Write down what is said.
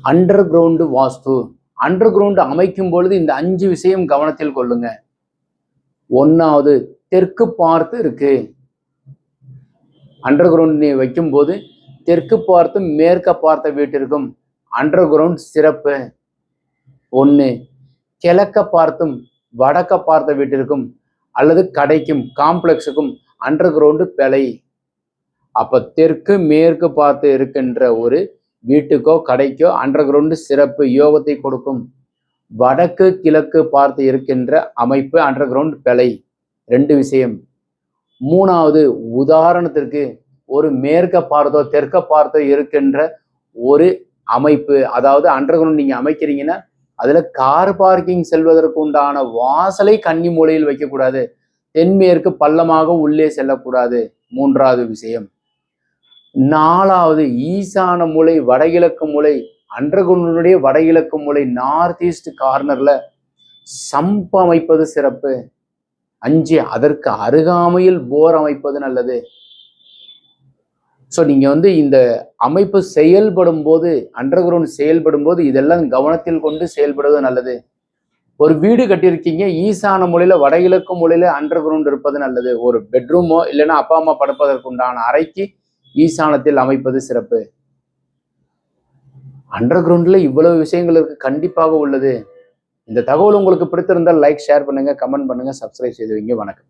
Under ground வாஸ்து. Under ground அமைக்கும் பொழுது இந்த 5 விஷயம் கவனத்தில் கொள்ளுங்க. 1வது, தெற்கு பார்த்து இருக்கு. அண்டர் கிரவுண்ட் நீ வைக்கும்போது தெற்கு பார்த்து மேற்க பார்த்த வீட்டிற்கும் அண்டர் கிரவுண்ட் சிறப்பு. 1. கிழக்க பார்த்தும் வடக்க பார்த்த வீட்டிற்கும் அல்லது கடைக்கும் காம்ப்ளெக்ஸுக்கும் அண்டர் கிரவுண்டு பிழை. அப்ப தெற்கு மேற்கு பார்த்து இருக்கின்ற ஒரு வீட்டுக்கோ கடைக்கோ அண்டர் கிரவுண்டு சிறப்பு யோகத்தை கொடுக்கும். வடக்கு கிழக்கு பார்த்து இருக்கின்ற அமைப்பு அண்டர் கிரவுண்ட் பிழை. 2 விஷயம். 3வது, உதாரணத்திற்கு ஒரு மேற்க பார்த்தோ தெற்க பார்த்தோ இருக்கின்ற ஒரு அமைப்பு, அதாவது அண்டர் கிரவுண்ட் நீங்க அமைக்கிறீங்கன்னா அதுல கார் பார்க்கிங் செல்வதற்கு உண்டான வாசலை கன்னி மூலையில் வைக்கக்கூடாது. தென்மேற்கு பள்ளமாக உள்ளே செல்லக்கூடாது. 3வது விஷயம். 4வது, ஈசான மூலை வடகிழக்கு மூலை அண்டர் கிரவுண்டுடைய வடகிழக்கு மூலை நார்த் ஈஸ்ட் கார்னர்ல சம்ப் அமைப்பது சிறப்பு. 5, அதற்கு அருகாமையில் போர் அமைப்பது நல்லது. ஸோ நீங்க இந்த அமைப்பு செயல்படும் போது அண்டர் கிரவுண்ட் செயல்படும் போது இதெல்லாம் கவனத்தில் கொண்டு செயல்படுவது நல்லது. ஒரு வீடு கட்டியிருக்கீங்க, ஈசான மூலையில வடகிழக்கு மூலையில அண்டர் கிரவுண்ட் இருப்பது நல்லது. ஒரு பெட்ரூமோ இல்லைன்னா அப்பா அம்மா படுப்பதற்கு உண்டான அறைக்கு ஈசானத்தில் அமைப்பது சிறப்பு. அண்டர் கிரவுண்ட்ல இவ்வளவு விஷயங்கள் இருக்கு, கண்டிப்பாக உள்ளது. இந்த தகவல் உங்களுக்கு பிடித்திருந்தால் லைக், ஷேர் பண்ணுங்க, கமெண்ட் பண்ணுங்க, சப்ஸ்கிரைப் செய்து வைங்க. வணக்கம்.